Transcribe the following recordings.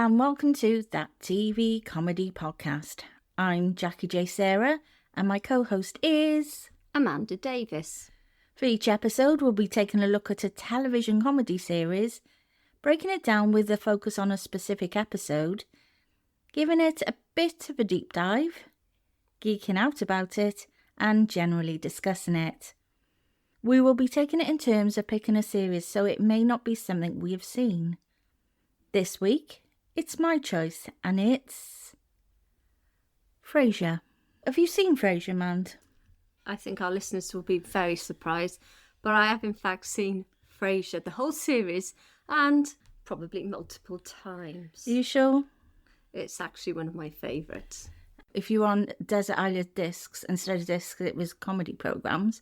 and welcome to That TV Comedy Podcast. I'm Jacquie J. Sarah, and my co-host is Amanda Davis. For each episode, we'll be taking a look at a television comedy series, breaking it down with a focus on a specific episode, giving it a bit of a deep dive, geeking out about it, and generally discussing it. We will be taking it in terms of picking a series, so it may not be something we have seen. This week, it's my choice, and it's Frasier. Have you seen Frasier, Mand? I think our listeners will be very surprised, but I have in fact seen Frasier, the whole series, and probably multiple times. Are you sure? It's actually one of my favourites. If you were on Desert Island Discs instead of discs, it was comedy programmes,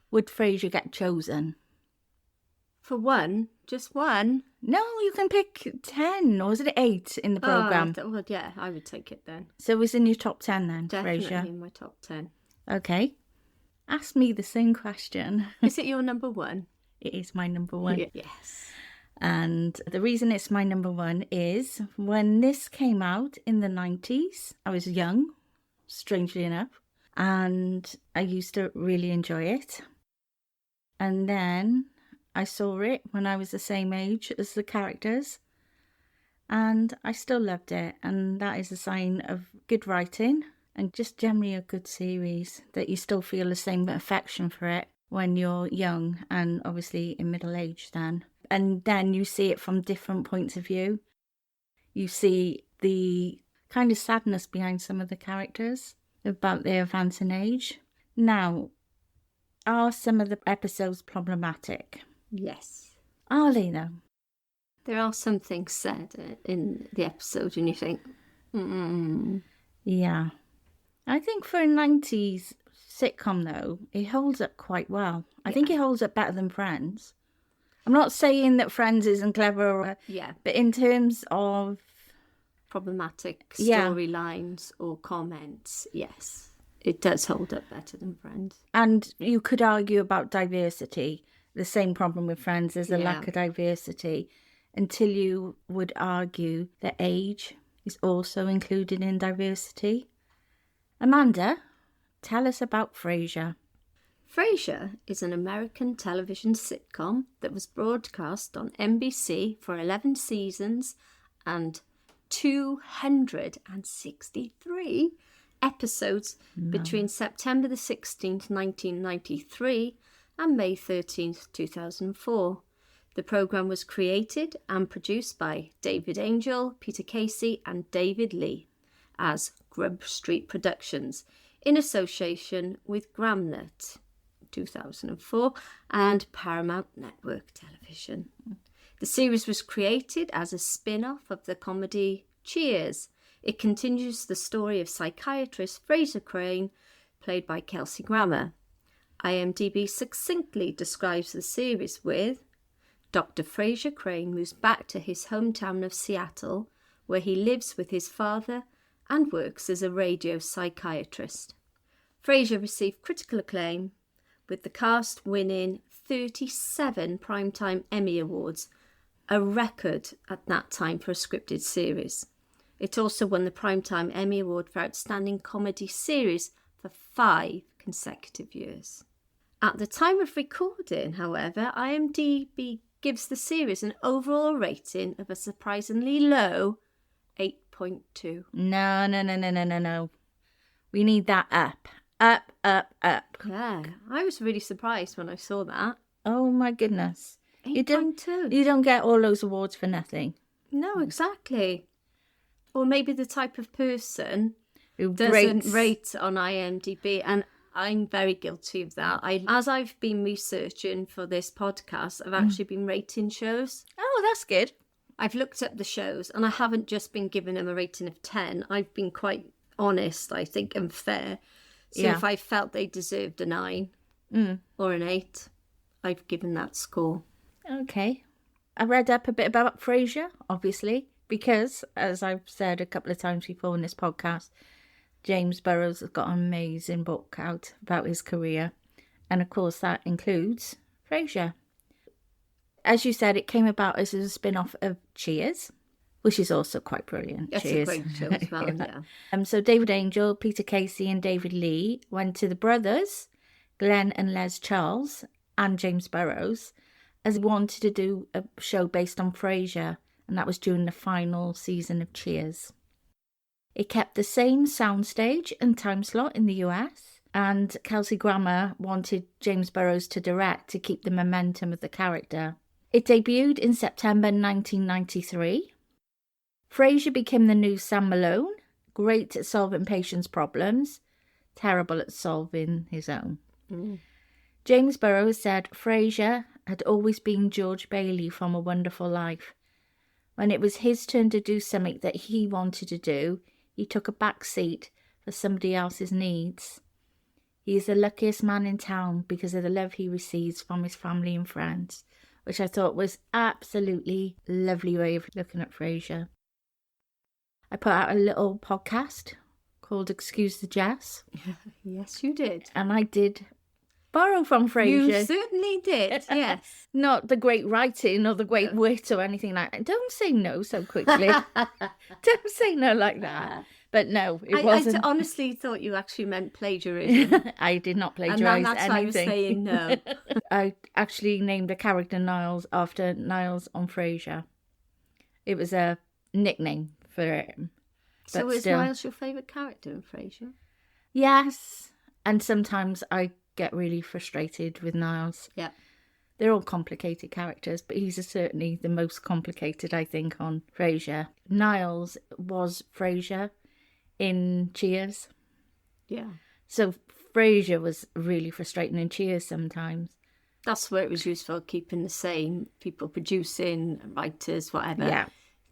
would Frasier get chosen? For one? Just one? No, you can pick 10, or is it 8 in the programme? Well, yeah, I would take it then. So it was in your top 10 then, Definitely Frasier? in my top 10. Okay. Ask me the same question. Is it your number one? It is my number one. Yes. And the reason it's my number one is when this came out in the 90s, I was young, strangely enough, and I used to really enjoy it. And then I saw it when I was the same age as the characters, and I still loved it. And that is a sign of good writing and just generally a good series, that you still feel the same affection for it when you're young and obviously in middle age then. And then you see it from different points of view. You see the kind of sadness behind some of the characters about their advancing age. Now, are some of the episodes problematic? Yes. Are they though? There are some things said in the episode and you think, Yeah. I think for a 90s sitcom though, it holds up quite well. I think it holds up better than Friends. I'm not saying that Friends isn't clever, but in terms of problematic storylines or comments, yes, it does hold up better than Friends. And you could argue about diversity. The same problem with Friends, there's a lack of diversity, until you would argue that age is also included in diversity. Amanda, tell us about Frasier. Frasier is an American television sitcom that was broadcast on NBC for 11 seasons and 263 episodes between September the 16th, 1993 and May 13th, 2004. The programme was created and produced by David Angel, Peter Casey and David Lee as Grub Street Productions in association with Gramnet 2004 and Paramount Network Television. The series was created as a spin-off of the comedy Cheers. It continues the story of psychiatrist Frasier Crane, played by Kelsey Grammer. IMDb succinctly describes the series with Dr. Frasier Crane moves back to his hometown of Seattle, where he lives with his father and works as a radio psychiatrist. Frasier received critical acclaim, with the cast winning 37 Primetime Emmy Awards, a record at that time for a scripted series. It also won the Primetime Emmy Award for Outstanding Comedy Series for 5 consecutive years. At the time of recording, however, IMDb gives the series an overall rating of a surprisingly low 8.2. No. We need that up. Up. Yeah, I was really surprised when I saw that. Oh my goodness. 8.2. You don't get all those awards for nothing. No, exactly. Or maybe the type of person who doesn't rate on IMDb, and I'm very guilty of that. As I've been researching for this podcast, I've actually been rating shows. Oh, that's good. I've looked up the shows and I haven't just been giving them a rating of 10. I've been quite honest, I think, and fair. So if I felt they deserved a 9 or an 8, I've given that score. Okay. I read up a bit about Frasier, obviously, because, as I've said a couple of times before in this podcast, James Burrows has got an amazing book out about his career. And of course, that includes Frasier. As you said, it came about as a spin-off of Cheers, which is also quite brilliant. That's Cheers. a great show as well, yeah. So David Angel, Peter Casey and David Lee went to the brothers, Glenn and Les Charles, and James Burrows, as they wanted to do a show based on Frasier, and that was during the final season of Cheers. It kept the same soundstage and time slot in the US, and Kelsey Grammer wanted James Burrows to direct to keep the momentum of the character. It debuted in September 1993. Frasier became the new Sam Malone, great at solving patients' problems, terrible at solving his own. James Burrows said Frasier had always been George Bailey from A Wonderful Life. When it was his turn to do something that he wanted to do, he took a back seat for somebody else's needs. He is the luckiest man in town because of the love he receives from his family and friends, which I thought was absolutely lovely way of looking at Frasier. I put out a little podcast called Excuse the Jess. Yes, you did. And I did borrow from Frasier. You certainly did, yes. Not the great writing or the great wit or anything like that. Don't say no so quickly. Don't say no like that. But no, it wasn't. I honestly thought you actually meant plagiarism. I did not plagiarise anything. And that's why I was saying no. I actually named a character Niles after Niles on Frasier. It was a nickname for him. So is Niles your favourite character in Frasier? Yes. And sometimes I get really frustrated with Niles. Yeah. They're all complicated characters, but he's certainly the most complicated, I think, on Frasier. Niles was Frasier in Cheers. Yeah. So Frasier was really frustrating in Cheers sometimes. That's where it was useful, keeping the same people producing, writers, whatever. Yeah.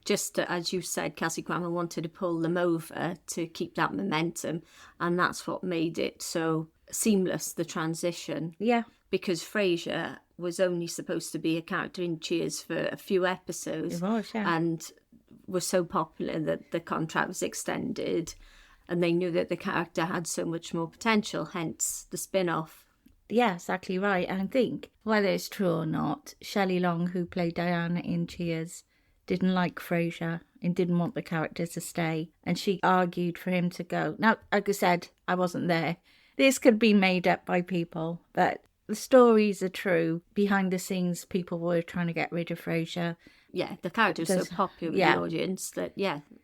Just as you said, Kelsey Grammer wanted to pull them over to keep that momentum, and that's what made it so seamless, the transition. Yeah. Because Frasier was only supposed to be a character in Cheers for a few episodes. It was, yeah. And was so popular that the contract was extended, and they knew that the character had so much more potential, hence the spin-off. Yeah, exactly right. And I think, whether it's true or not, Shelley Long, who played Diana in Cheers, didn't like Frasier and didn't want the character to stay, and she argued for him to go. Now, like I said, I wasn't there. This could be made up by people, but the stories are true. Behind the scenes, people were trying to get rid of Frasier. Yeah, the character was so popular with the audience that,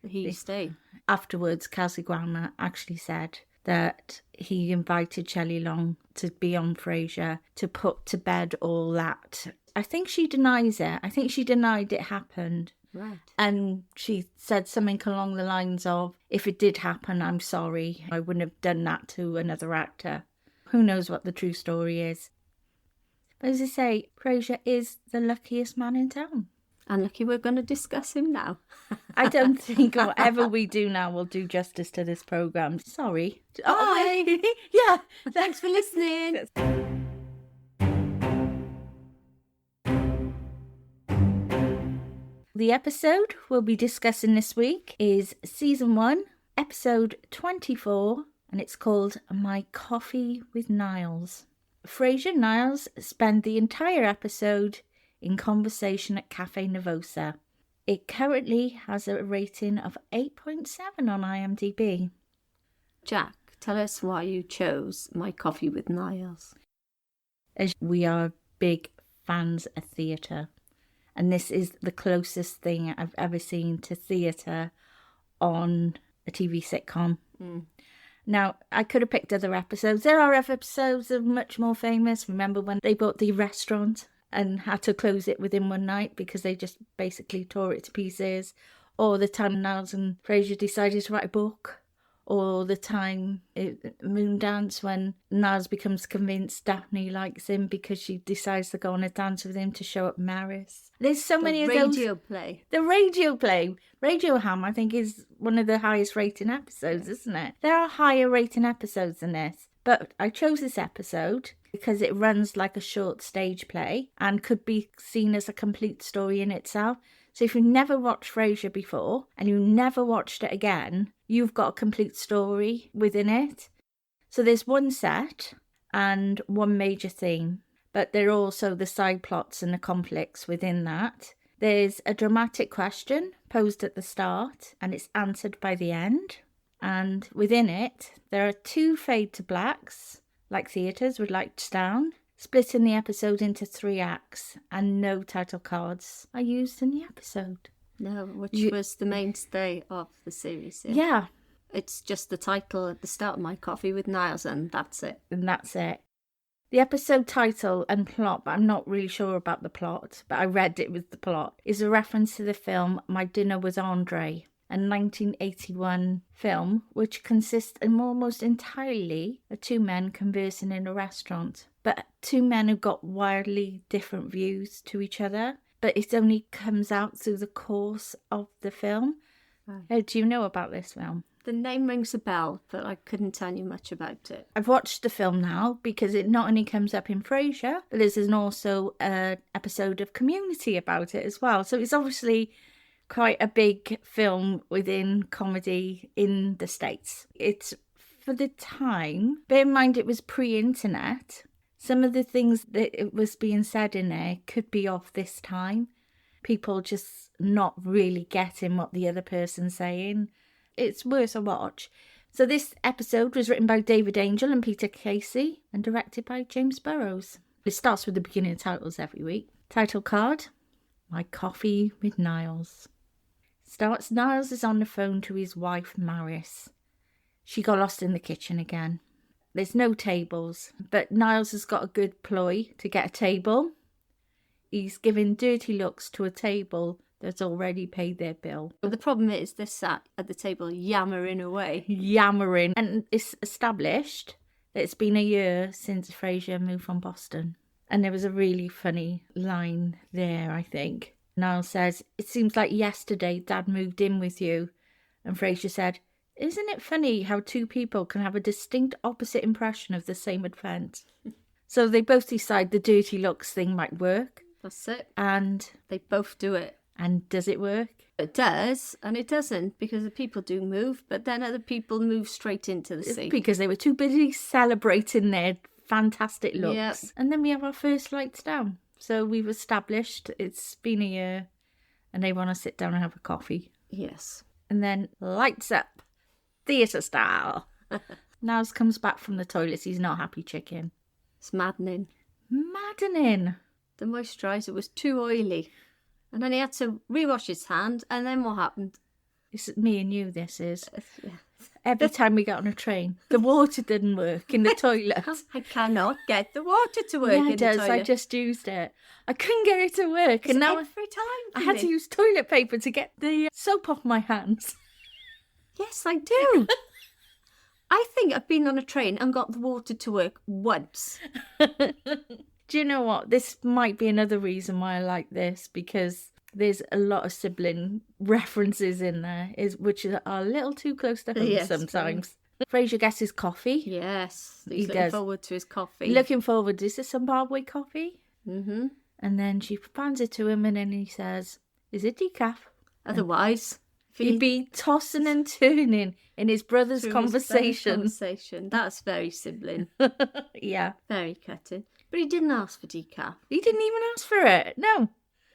he stayed. Afterwards, Kelsey Grammer actually said that he invited Shelley Long to be on Frasier to put to bed all that. I think she denies it. I think she denied it happened. Right. And she said something along the lines of, if it did happen, I'm sorry. I wouldn't have done that to another actor. Who knows what the true story is. But as I say, Frasier is the luckiest man in town. And lucky we're going to discuss him now. I don't think whatever we do now will do justice to this programme. Sorry. Bye. Yeah. Thanks for listening. The episode we'll be discussing this week is Season 1, Episode 24, and it's called My Coffee with Niles. Frasier and Niles spend the entire episode in conversation at Cafe Nervosa. It currently has a rating of 8.7 on IMDb. Jack, tell us why you chose My Coffee with Niles. As we are big fans of theatre, and this is the closest thing I've ever seen to theatre on a TV sitcom. Now, I could have picked other episodes. There are other episodes that are much more famous. Remember when they bought the restaurant and had to close it within one night because they just basically tore it to pieces? Or the time Niles and Frasier decided to write a book? Or the time Moondance when Niles becomes convinced Daphne likes him because she decides to go on a dance with him to show up Maris. There's so many of those. Radio play. The radio play. Radio Ham, I think, is one of the highest rating episodes, isn't it? There are higher rating episodes than this. But I chose this episode because it runs like a short stage play and could be seen as a complete story in itself. So if you've never watched Frasier before and you never watched it again, you've got a complete story within it. So there's one set and one major theme, but there are also the side plots and the conflicts within that. There's a dramatic question posed at the start, and it's answered by the end. And within it, there are 2 fade to blacks, like theatres would like down, splitting the episode into 3 acts, and no title cards are used in the episode. No, which was the mainstay of the series. Yeah. It's just the title at the start of My Coffee with Niles, and that's it. And that's it. The episode title and plot, but I'm not really sure about the plot, but I read it was the plot, is a reference to the film My Dinner Was Andre, a 1981 film which consists almost entirely of 2 men conversing in a restaurant, but 2 men who've got wildly different views to each other, but it only comes out through the course of the film. Right. Do you know about this film? The name rings a bell, but I couldn't tell you much about it. I've watched the film now because it not only comes up in Frasier, but there's also an episode of Community about it as well. So it's obviously quite a big film within comedy in the States. It's, for the time, bear in mind it was pre-internet, some of the things that it was being said in there could be of this time. People just not really getting what the other person's saying. It's worth a watch. So this episode was written by David Angel and Peter Casey and directed by James Burrows. It starts with the beginning titles every week. Title card, My Coffee with Niles. Starts, Niles is on the phone to his wife Maris. She got lost in the kitchen again. There's no tables, but Niles has got a good ploy to get a table. He's giving dirty looks to a table that's already paid their bill. The problem is they're sat at the table yammering away. Yammering. And it's established that it's been a year since Frasier moved from Boston. And there was a really funny line there, I think. Niall says, "It seems like yesterday Dad moved in with you." And Frasier said, "Isn't it funny how 2 people can have a distinct opposite impression of the same event?" So they both decide the dirty looks thing might work. That's it. And they both do it. And does it work? It does, and it doesn't, because the people do move, but then other people move straight into the sea. Because they were too busy celebrating their fantastic looks. Yep. And then we have our first lights down. So we've established it's been a year and they want to sit down and have a coffee. Yes. And then lights up, theatre style. Niles comes back from the toilets. He's not happy chicken. It's maddening. Maddening. The moisturiser was too oily. And then he had to rewash his hand, and then what happened? It's me and you, this is. Yeah. Every time we got on a train, the water didn't work in the toilet. I cannot get the water to work Yeah, in it the does. toilet. I just used it. I couldn't get it to work. It's and now every time I had to use toilet paper to get the soap off my hands. Yes, I do. I think I've been on a train and got the water to work once. Do you know what? This might be another reason why I like this, because there's a lot of sibling references in there, which are a little too close to home sometimes. Frasier gets his coffee. Yes, He he's looking does. forward to his coffee. Looking forward. Is this Zimbabwe coffee? Mm-hmm. And then she hands it to him and then he says, "Is it decaf?" Otherwise, he'd be tossing and turning in his brother's through conversation. his conversation. That's very sibling. Yeah. Very cutting. But he didn't ask for decaf. He didn't even ask for it. No.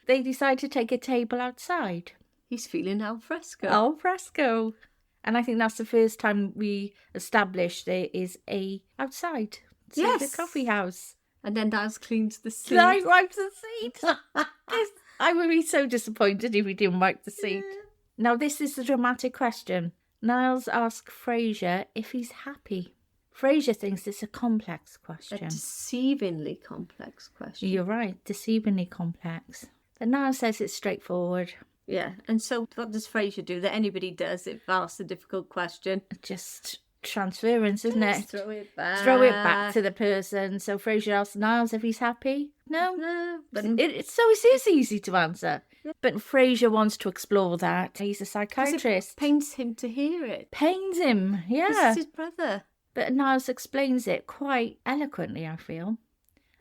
They decide to take a table outside. He's feeling al fresco. Al fresco. And I think that's the first time we established there is a outside. So Yes. the coffee house. And then Niles cleans the seat. I wipes the seat. I would be so disappointed if he didn't wipe the seat. Yeah. Now this is the dramatic question. Niles asks Frasier if he's happy. Frasier thinks it's a complex A question. deceivingly complex question. You're right, deceivingly complex. But Niles says it's straightforward. Yeah, and so what does Frasier do that anybody does if asked a difficult question? Just transference, isn't it? Just throw it back. Throw it back to the person. So Frasier asks Niles if he's happy. No. No, but So it is easy to answer. Yeah. But Frasier wants to explore that. He's a 'cause psychiatrist. it pains him to hear it. Pains him, This yeah. is his brother. But Niles explains it quite eloquently, I feel,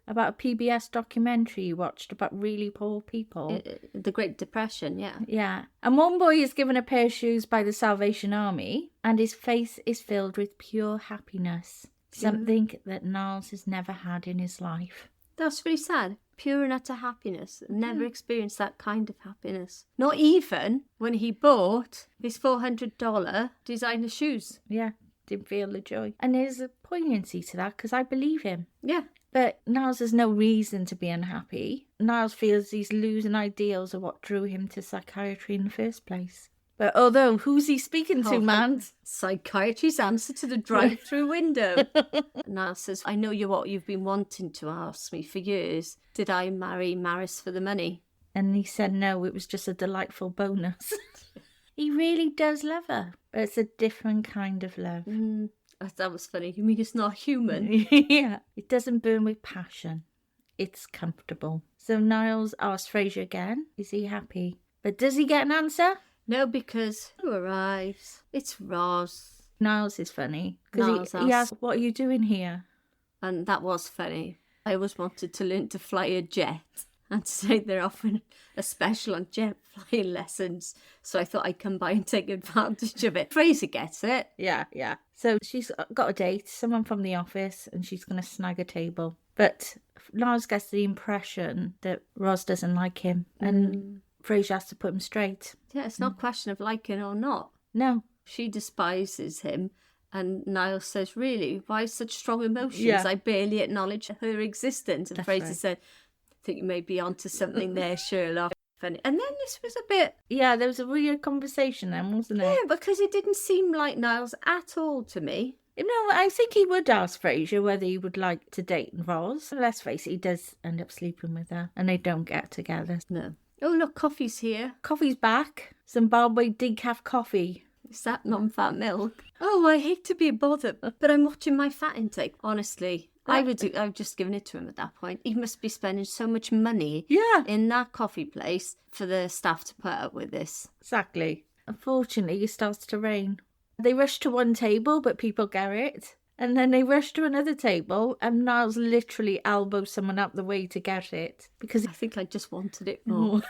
about a PBS documentary he watched about really poor people. The Great Depression, yeah. Yeah. And one boy is given a pair of shoes by the Salvation Army, and his face is filled with pure happiness. Something that Niles has never had in his life. That's really sad. Pure and utter happiness. Never experienced that kind of happiness. Not even when he bought his $400 designer shoes. Yeah, didn't feel the joy. And there's a poignancy to that because I believe him. Yeah. But Niles has no reason to be unhappy. Niles feels he's losing ideals of what drew him to psychiatry in the first place. But although, who's he speaking to, man? Psychiatry's answer to the drive-through window. Niles says, I know what you've been wanting to ask me for years. Did I marry Maris for the money? And he said no, it was just a delightful bonus. He really does love her. But it's a different kind of love. That was funny. You mean it's not human? Yeah. It doesn't burn with passion. It's comfortable. So Niles asks Frasier again, is he happy? But does he get an answer? No, because who arrives? It's Roz. Niles is funny. Because he asks, what are you doing here? And that was funny. I always wanted to learn to fly a jet. And today they're offering a special on jet flying lessons. So I thought I'd come by and take advantage of it. Frasier gets it. Yeah. So she's got a date, someone from the office, and she's going to snag a table. But Niles gets the impression that Roz doesn't like him. And Frasier has to put him straight. Yeah, it's not a question of liking or not. No. She despises him. And Niles says, really, why such strong emotions? Yeah. I barely acknowledge her existence. And That's Frasier right. said, I think you may be onto something there, Sherlock. And then this was a bit... Yeah, there was a weird conversation then, wasn't it? Yeah, because it didn't seem like Niles at all to me. No, I think he would ask Frasier whether he would like to date Roz. Let's face it, he does end up sleeping with her. And they don't get together. No. Oh, look, coffee's here. Coffee's back. Zimbabwe decaf coffee. Is that non-fat milk? Oh, I hate to be a bother, but I'm watching my fat intake. Honestly, I've just given it to him at that point. He must be spending so much money in that coffee place for the staff to put up with this. Exactly. Unfortunately, it starts to rain. They rush to one table, but people get it. And then they rush to another table, and Niles literally elbows someone out the way to get it. Because I think I just wanted it more.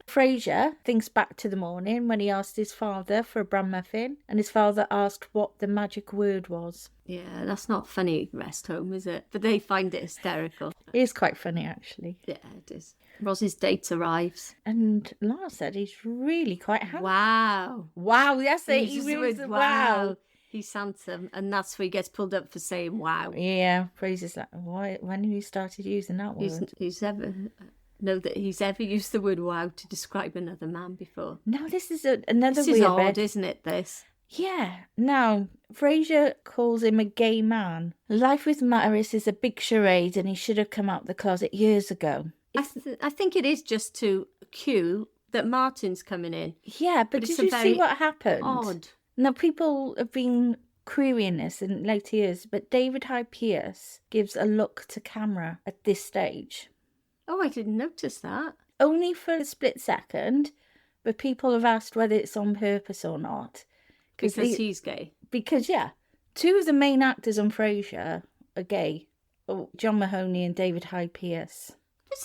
Frasier thinks back to the morning when he asked his father for a bran muffin, and his father asked what the magic word was. Yeah, that's not funny, rest home, is it? But they find it hysterical. It is quite funny, actually. Yeah, it is. Roz's date arrives. And Lars said he's really quite handsome. Wow. Wow, that's it. He He uses really the word wow. He's handsome, and that's where he gets pulled up for saying wow. Yeah, Frasier's like, why? When have you started using that word? He's ever used the word wow to describe another man before. No, this is another This weird is odd, bit. isn't it, this? Yeah. Now, Frasier calls him a gay man. Life with Maris is a big charade, and he should have come out the closet years ago. I think it is just to cue that Martin's coming in. Yeah, but did you see what happened? Odd. Now, people have been querying this in later years, but David Hyde Pierce gives a look to camera at this stage. Oh, I didn't notice that. Only for a split second, but people have asked whether it's on purpose or not. Because he's gay. Because, yeah, two of the main actors on Frasier are gay. John Mahoney and David Hyde Pierce.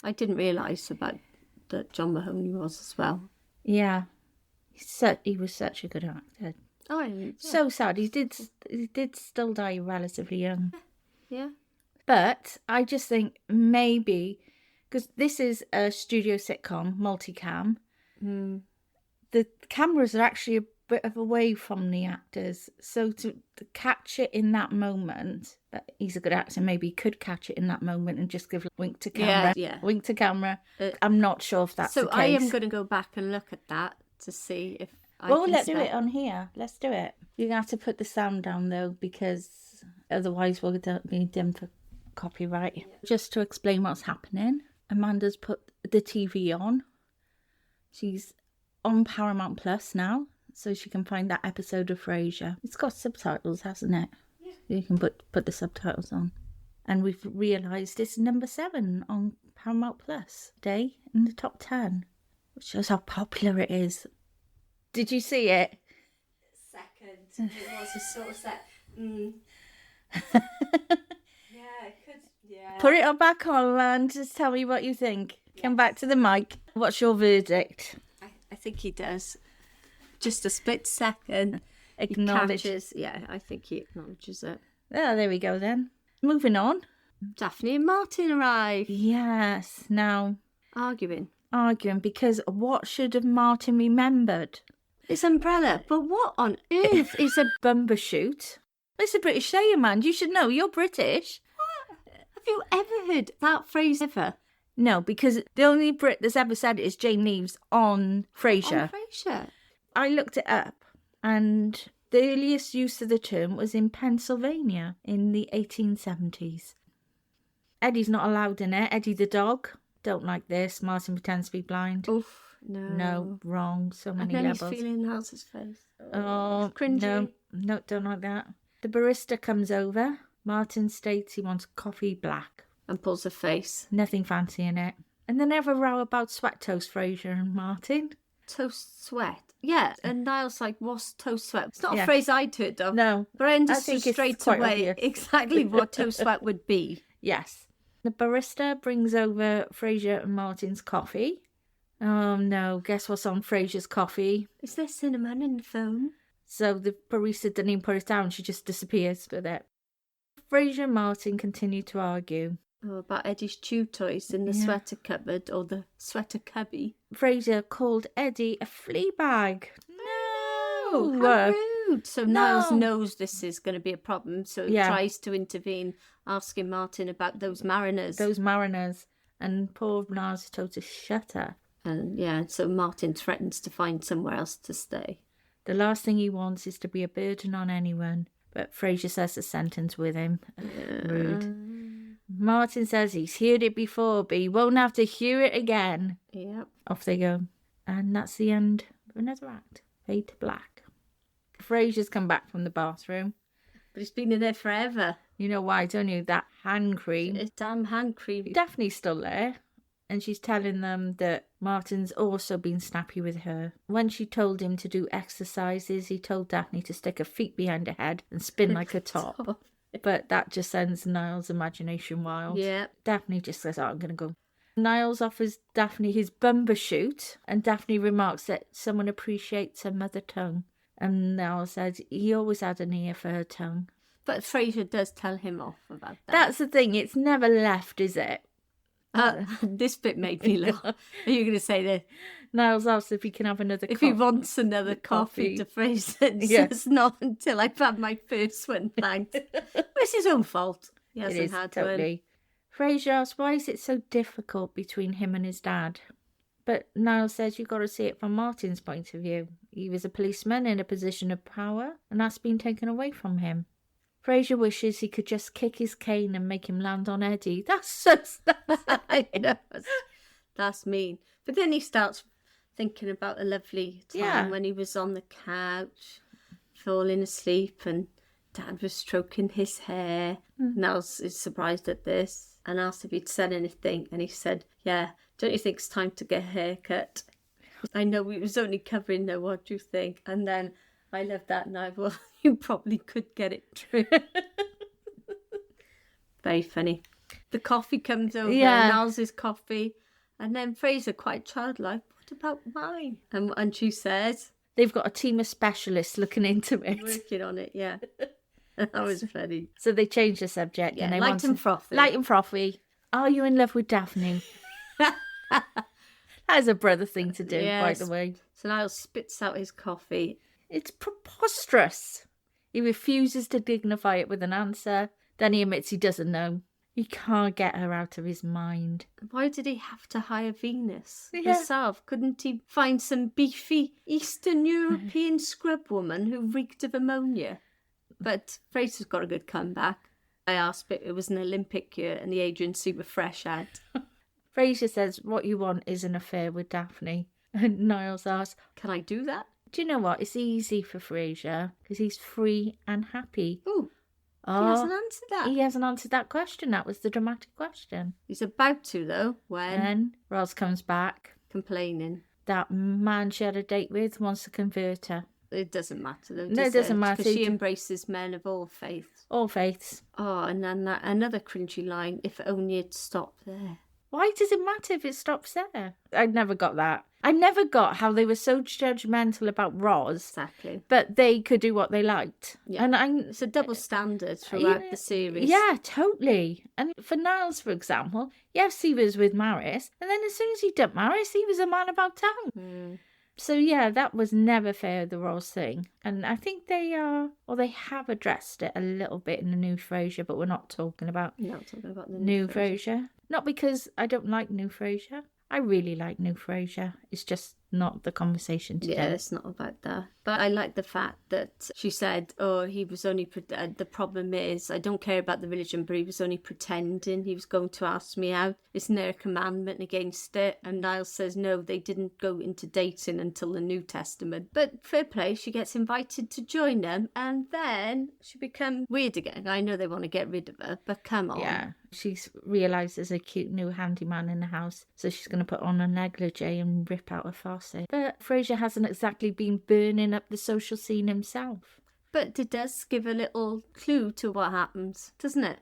I didn't realise that John Mahoney was as well. Yeah. He was such a good actor. Oh, yeah. So sad. He did still die relatively young. Yeah. But I just think maybe, because this is a studio sitcom, multicam, the cameras are actually a bit of away from the actors. So to catch it in that moment, but he's a good actor, maybe he could catch it in that moment and just give a wink to camera. Yeah. Wink to camera. I'm not sure if that's the case. So I am going to go back and look at that to see if let's do it on here. Let's do it. You're going to have to put the sound down, though, because otherwise we'll be dim for copyright. Yeah. Just to explain what's happening, Amanda's put the TV on. She's on Paramount Plus now, so she can find that episode of Frasier. It's got subtitles, hasn't it? Yeah. You can put the subtitles on. And we've realised it's number 7 on Paramount Plus today in the top 10, which shows how popular it is. Did you see it? Second. It was a sort of set. Yeah. Put it on back on and just tell me what you think. Yes. Come back to the mic. What's your verdict? I think he does. Just a split second. Acknowledge. I think he acknowledges it. Oh, there we go then. Moving on. Daphne and Martin arrive. Yes. Now, Arguing because what should have Martin remembered? his umbrella. But what on earth is a... Bumbershoot. It's a British saying, man. You should know. You're British. Have you ever heard that phrase ever? No, because the only Brit that's ever said it is Jane Leaves on Frasier. On Frasier. I looked it up, and the earliest use of the term was in Pennsylvania in the 1870s. Eddie's not allowed in it. Eddie the dog. Don't like this. Martin pretends to be blind. Oof, no. No, wrong. So many and then levels. he's feeling Niles's face. Oh, cringy. No, don't like that. The barista comes over. Martin states he wants coffee black. And pulls a face. Nothing fancy in it. And then they have a row about sweat toast, Frasier and Martin. Toast sweat. Yeah, and Niles like, what's toast sweat? It's not Yeah. a phrase I'd heard of. No. But I understood think it's straight quite away obvious. exactly what toast sweat would be. Yes. The barista brings over Frasier and Martin's coffee. Oh no, guess what's on Frasier's coffee? Is there cinnamon in the foam? So the barista didn't even put it down, she just disappears with it. Frasier and Martin continue to argue. Oh, about Eddie's chew toys in the sweater cupboard or the sweater cubby. Frasier called Eddie a flea bag. Oh, how rude. So Niles knows this is going to be a problem, so he tries to intervene, asking Martin about those mariners. And poor Niles is told to shut up. And so Martin threatens to find somewhere else to stay. The last thing he wants is to be a burden on anyone. But Frasier says the sentence with him. Rude. Martin says he's heard it before, but he won't have to hear it again. Yep. Off they go. And that's the end of another act. Fade to black. Frasier's come back from the bathroom. But he's been in there forever. You know why, don't you? That hand cream. It's damn hand cream. Daphne's still there. And she's telling them that Martin's also been snappy with her. When she told him to do exercises, he told Daphne to stick her feet behind her head and spin like a top. But that just sends Niles' imagination wild. Yeah. Daphne just says, I'm going to go. Niles offers Daphne his bumbershoot, and Daphne remarks that someone appreciates her mother tongue. And Niles says he always had an ear for her tongue. But Frasier does tell him off about that. That's the thing, it's never left, is it? This bit made me laugh. Are you going to say that? Niles asks if he can have another If he wants another coffee to Frasier, and says not until I've had my first one, thanks. It's his own fault. He hasn't had one. Frasier asks, why is it so difficult between him and his dad? But Niles says you've got to see it from Martin's point of view. He was a policeman in a position of power, and that's been taken away from him. Frasier wishes he could just kick his cane and make him land on Eddie. That's so That's mean. But then he starts thinking about a lovely time when he was on the couch, falling asleep, and Dad was stroking his hair. Niles is surprised at this and asked if he'd said anything. And he said, yeah, don't you think it's time to get a haircut? I know he was only covering there, what do you think? And then I love that now. Well, you probably could get it true. Very funny. The coffee comes over, Niles' coffee, and then Frasier, quite childlike, what about mine? And she says... They've got a team of specialists looking into it. Working on it, yeah. That was funny. So they changed the subject. Yeah, and they light and frothy. Light and frothy. Are you in love with Daphne? That is a brother thing to do, by the way. So Niles spits out his coffee. It's preposterous. He refuses to dignify it with an answer. Then he admits he doesn't know. He can't get her out of his mind. Why did he have to hire Venus herself? Couldn't he find some beefy Eastern European scrub woman who reeked of ammonia? But Frasier's got a good comeback. I asked, but it was an Olympic year and the agency were fresh out. Frasier says what you want is an affair with Daphne. And Niles asks, can I do that? Do you know what? It's easy for Frasier because he's free and happy. Ooh. He hasn't answered that. He hasn't answered that question. That was the dramatic question. He's about to, though, when... Then Roz comes back. Complaining. That man she had a date with wants to convert her. It doesn't matter, though, No, it doesn't matter. Because she embraces men of all faiths. All faiths. Oh, and then another cringy line, if only it stopped there. Why does it matter if it stops there? I never got that. I never got how they were so judgmental about Roz, Exactly. but they could do what they liked. Yeah. And It's a double standard throughout the series. Yeah, totally. And for Niles, for example, yes, he was with Maris, and then as soon as he dumped Maris, he was a man about town. So yeah, that was never fair, the Roz thing. And I think they have addressed it a little bit in the new Frasier, but we're not talking about the new Frasier. Not because I don't like new Frasier. I really like new Frasier. It's just not the conversation today. Yeah, it's not about that. But I like the fact that she said, oh, he was only... the problem is, I don't care about the religion, but he was only pretending. He was going to ask me out. Isn't there a commandment against it? And Niles says, no, they didn't go into dating until the New Testament. But fair play, she gets invited to join them, and then she becomes weird again. I know they want to get rid of her, but come on. Yeah, she's realised there's a cute new handyman in the house, so she's going to put on a negligee and rip out a faucet. But Frasier hasn't exactly been burning up the social scene himself. But it does give a little clue to what happens, doesn't it?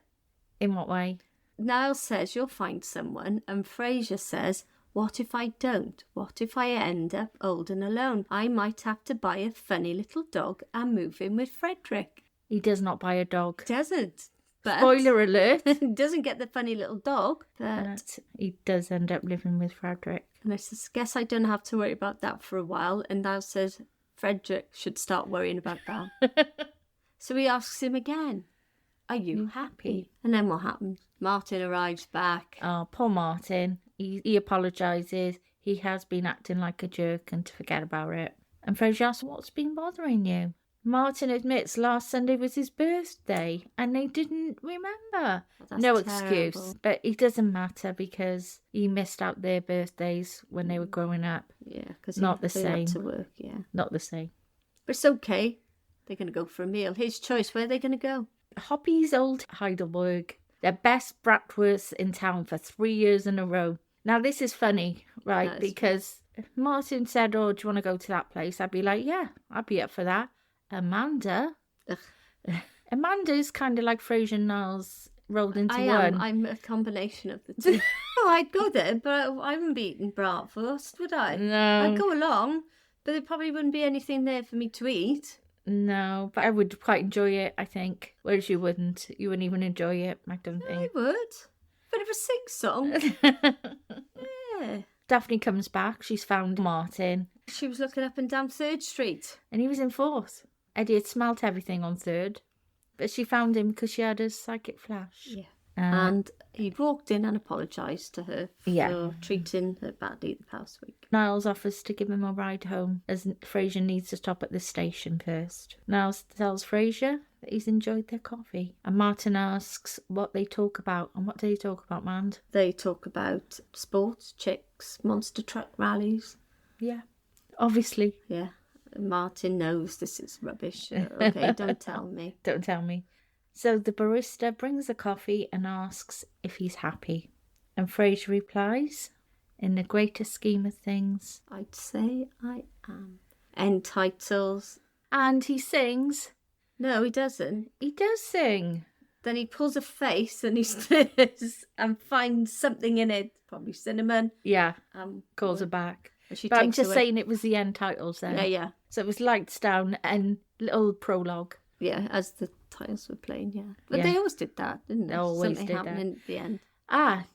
In what way? Niles says you'll find someone, and Frasier says, what if I don't? What if I end up old and alone? I might have to buy a funny little dog and move in with Frederick. He does not buy a dog. Doesn't. But spoiler alert. Doesn't get the funny little dog. But he does end up living with Frederick. And I says, guess I don't have to worry about that for a while. And Niles says, Frederick should start worrying about that. So he asks him again, are you happy? And then what happens? Martin arrives back. Oh, poor Martin. He apologises. He has been acting like a jerk and to forget about it. And Frasier asks, what's been bothering you? Martin admits last Sunday was his birthday and they didn't remember. No excuse. But it doesn't matter because he missed out their birthdays when they were growing up. Yeah, because not the same. Had to work, yeah. Not the same. But it's okay. They're going to go for a meal. His choice. Where are they going to go? Hoppy's Old Heidelberg. Their best bratwurst in town for 3 years in a row. Now this is funny, right? Because if Martin said, oh, do you want to go to that place? I'd be like, yeah, I'd be up for that. Amanda is kind of like Frasier and Niles rolled into one. I'm a combination of the two. Oh, I'd go there, but I wouldn't be eating bratwurst, would I? No. I'd go along, but there probably wouldn't be anything there for me to eat. No, but I would quite enjoy it, I think. Whereas you wouldn't. You wouldn't even enjoy it, I don't think. I would. Bit of a sing-song. Yeah. Daphne comes back. She's found Martin. She was looking up and down 3rd Street. And he was in 4th. Eddie had smelt everything on 3rd. But she found him because she had a psychic flash. Yeah. And he walked in and apologised to her for treating her badly the past week. Niles offers to give him a ride home as Frasier needs to stop at the station first. Niles tells Frasier that he's enjoyed their coffee. And Martin asks what they talk about. And what do they talk about, Mand? They talk about sports, chicks, monster truck rallies. Yeah. Obviously. Yeah. Martin knows this is rubbish. Okay, don't tell me. Don't tell me. So the barista brings the coffee and asks if he's happy. And Frasier replies, in the greater scheme of things, I'd say I am. End titles. And he sings. No, he doesn't. He does sing. Then he pulls a face and he stirs and finds something in it. Probably cinnamon. Yeah. Calls her back. But I'm just saying it was the end titles then. Yeah. So it was lights down and little prologue. Yeah, as the titles were playing, yeah. But they always did that, didn't they? They always Something did happening that. at the end.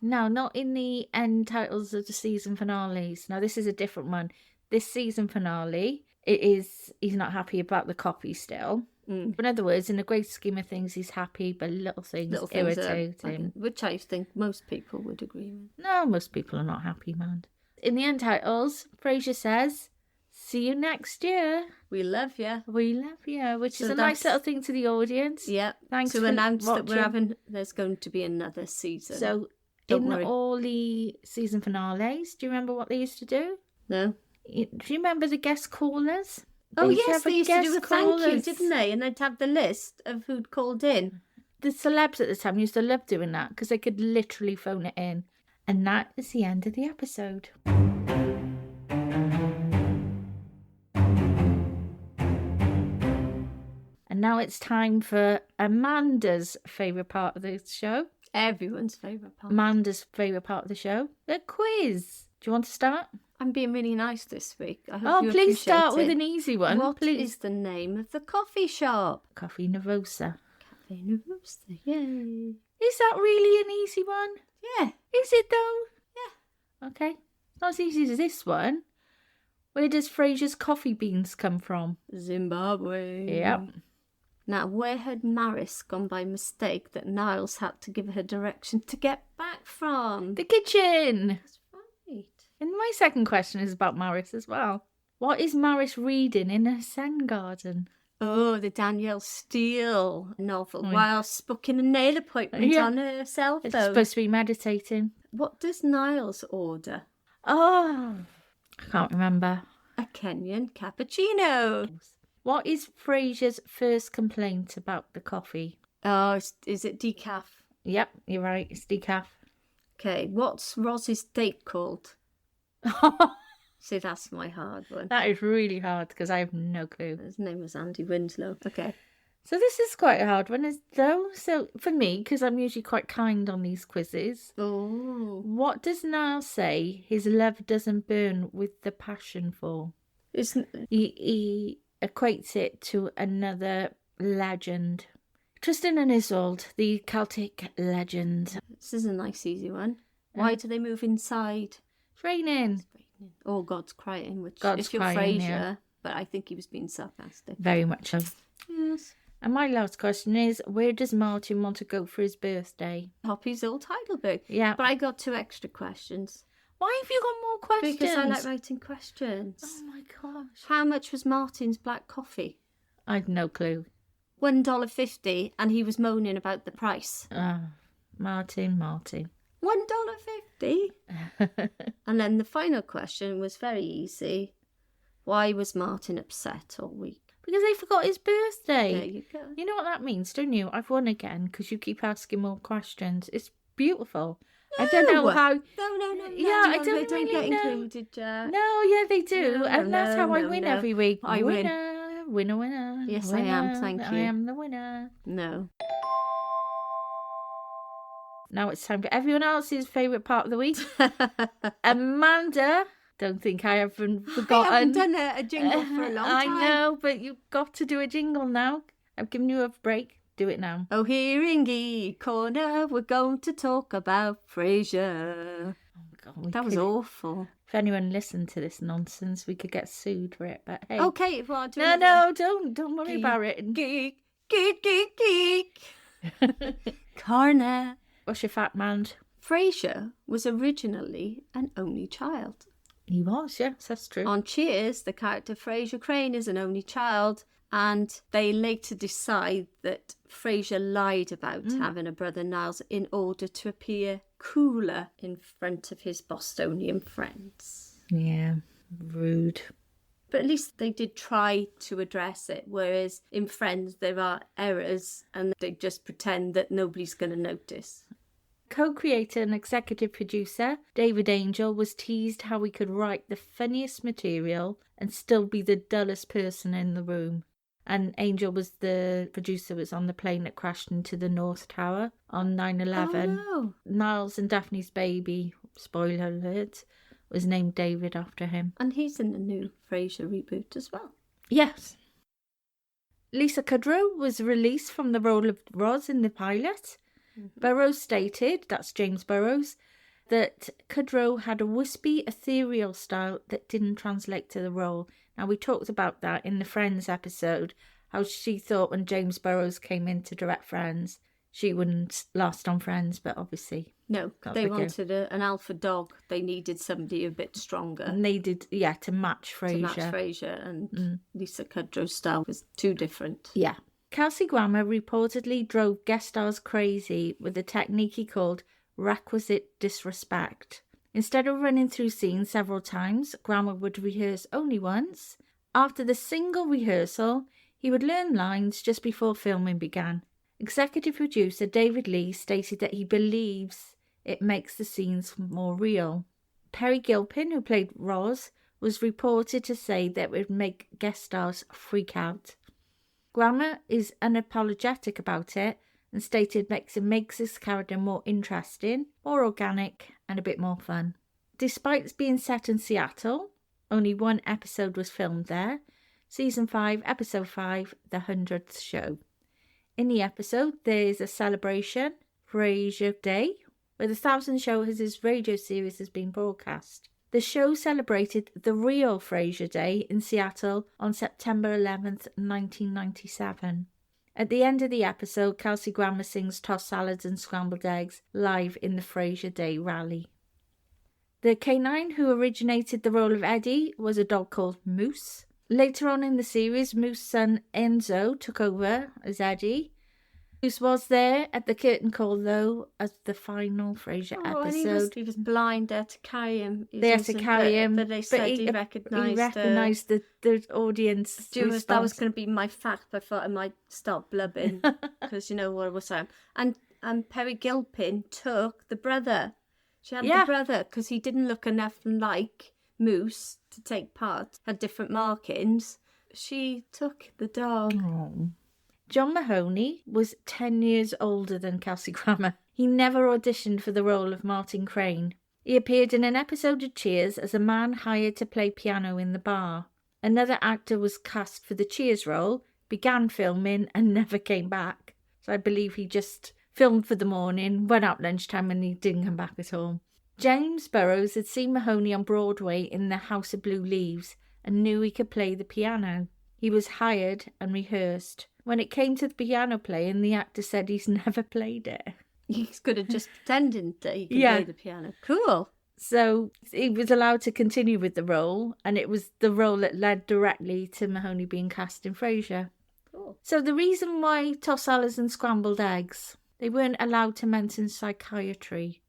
No, not in the end titles of the season finales. Now, this is a different one. This season finale, he's not happy about the copy still. In other words, in the great scheme of things, he's happy, but little things irritate him. Which I think most people would agree with. No, most people are not happy, man. In the end titles, Frasier says, see you next year. We love you. We love you, which is a nice little thing to the audience. Yeah. Thanks to for announce watching. that there's going to be another season. So, all the season finales, do you remember what they used to do? No. Do you remember the guest callers? Oh, yes, they used to do a thank you, didn't they? And they'd have the list of who'd called in. The celebs at the time used to love doing that because they could literally phone it in. And that is the end of the episode. And now it's time for Amanda's favourite part of the show. Everyone's favourite part. Amanda's favourite part of the show. The quiz. Do you want to start? I'm being really nice this week. I hope Oh, you please start appreciate with it. an easy one. What please. is the name of the coffee shop? Coffee Nervosa. Cafe Nervosa. Yay. Is that really an easy one? Yeah. Is it though? Yeah. Okay. Not as easy as this one. Where does Frasier's coffee beans come from? Zimbabwe. Yep. Now, where had Maris gone by mistake that Niles had to give her direction to get back from? The kitchen. That's right. And my second question is about Maris as well. What is Maris reading in her Zen garden? Oh, the Danielle Steele novel whilst booking a nail appointment on her cell phone. It's supposed to be meditating. What does Niles order? Oh, I can't remember. A Kenyan cappuccino. What is Frasier's first complaint about the coffee? Oh, is it decaf? Yep, you're right. It's decaf. Okay, what's Roz's date called? See, that's my hard one. That is really hard because I have no clue. His name was Andy Winslow. Okay. So this is quite a hard one, though. So for me, because I'm usually quite kind on these quizzes. Oh. What does Niall say his love doesn't burn with the passion for? He equates it to another legend. Tristan and Isolde, the Celtic legend. This is a nice easy one. Why do they move inside? It's raining. Or God's crying, which God's if you're crying, Frasier, yeah. but I think he was being sarcastic. Very much so. Yes. And my last question is, where does Martin want to go for his birthday? Hoppy's old Heidelberg. Yeah. But I got 2 extra questions. Why have you got more questions? Because I like writing questions. Oh my gosh. How much was Martin's black coffee? I've no clue. $1.50, and he was moaning about the price. Martin. $1.50. And then the final question was very easy. Why was Martin upset all week? Because they forgot his birthday. There you go. You know what that means, don't you? I've won again because you keep asking more questions. It's beautiful. No. I don't know how... No. Yeah, I don't they don't really get know. included, Jack. No, yeah, they do. No, and that's how I win every week. I win. Winner. Yes, winner. I am, thank you. I am the winner. No. Now it's time for everyone else's favourite part of the week. Amanda, don't think I haven't forgotten. I haven't done a jingle for a long time. I know, but you've got to do a jingle now. I've given you a break. Do it now. Oh, here in Geek Corner, we're going to talk about Frasier. Oh, God, that was awful. If anyone listened to this nonsense, we could get sued for it. But hey. Okay, well, don't worry about it. Geek. Corner. What's your fat man? Frasier was originally an only child. He was, yes, that's true. On Cheers, the character Frasier Crane is an only child, and they later decide that Frasier lied about having a brother Niles in order to appear cooler in front of his Bostonian friends. Yeah, rude. But at least they did try to address it, whereas in Friends there are errors and they just pretend that nobody's going to notice. Co-creator and executive producer David Angel was teased how he could write the funniest material and still be the dullest person in the room. And Angel was the producer was on the plane that crashed into the North Tower on 9/11. Oh, no. Niles and Daphne's baby, spoiler alert, was named David after him. And he's in the new Frasier reboot as well. Yes. Lisa Kudrow was released from the role of Roz in the pilot. Burroughs stated, that's James Burroughs, that Kudrow had a wispy, ethereal style that didn't translate to the role. Now, we talked about that in the Friends episode, how she thought when James Burroughs came in to direct Friends, she wouldn't last on Friends, but obviously... No, they wanted an alpha dog. They needed somebody a bit stronger. And they did, yeah, to match Frasier. And Lisa Kudrow's style was too different. Yeah. Kelsey Grammer reportedly drove guest stars crazy with a technique he called requisite disrespect. Instead of running through scenes several times, Grammer would rehearse only once. After the single rehearsal, he would learn lines just before filming began. Executive producer David Lee stated that he believes it makes the scenes more real. Perry Gilpin, who played Roz, was reported to say that it would make guest stars freak out. Grammer is unapologetic about it and stated it makes his character more interesting, more organic, and a bit more fun. Despite being set in Seattle, only one episode was filmed there. Season 5, Episode 5, The 100th Show. In the episode, there is a celebration, Frasier Day, where the 1000th show as his radio series has been broadcast. The show celebrated the real Frasier Day in Seattle on September 11th, 1997. At the end of the episode, Kelsey Grammer sings Tossed Salads and Scrambled Eggs live in the Frasier Day rally. The canine who originated the role of Eddie was a dog called Moose. Later on in the series, Moose's son Enzo took over as Eddie. Moose was there at the curtain call, though, as the final Frasier episode. And he was blind there to carry him. They had to carry him, but they said he recognised the audience response. That was going to be my fact, but I thought I might start blubbing because you know what I was saying. And Perry Gilpin took the brother. She had the brother because he didn't look enough like Moose to take part. Had different markings. She took the dog. Oh. John Mahoney was 10 years older than Kelsey Grammer. He never auditioned for the role of Martin Crane. He appeared in an episode of Cheers as a man hired to play piano in the bar. Another actor was cast for the Cheers role, began filming and never came back. So I believe he just filmed for the morning, went out lunchtime and he didn't come back at all. James Burrows had seen Mahoney on Broadway in The House of Blue Leaves and knew he could play the piano. He was hired and rehearsed. When it came to the piano playing, the actor said he's never played it. He's good at just pretending that he can play the piano. Cool. So he was allowed to continue with the role, and it was the role that led directly to Mahoney being cast in Frasier. Cool. So the reason why tossed salads and scrambled eggs, they weren't allowed to mention psychiatry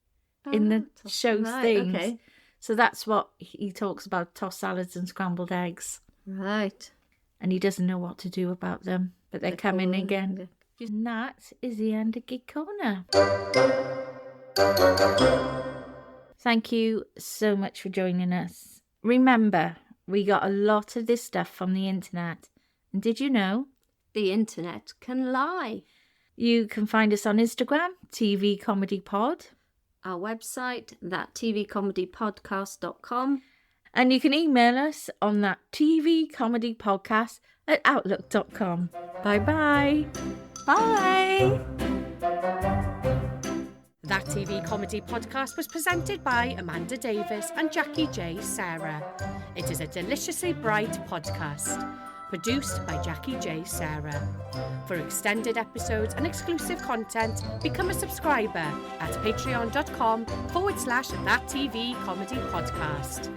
in the show's themes. Okay. So that's what he talks about, tossed salads and scrambled eggs. Right. And he doesn't know what to do about them, but they're coming again. Yeah. And that is the end of Geek Corner. Thank you so much for joining us. Remember, we got a lot of this stuff from the internet. And did you know? The internet can lie. You can find us on Instagram, TV Comedy Pod. Our website, thattvcomedypodcast.com. And you can email us on that tvcomedypodcast@outlook.com. Bye-bye. Bye. That TV Comedy Podcast was presented by Amanda Davis and Jacquie J. Sarah. It is a deliciously bright podcast. Produced by Jacquie J. Sarah. For extended episodes and exclusive content, become a subscriber at patreon.com/That TV Comedy Podcast.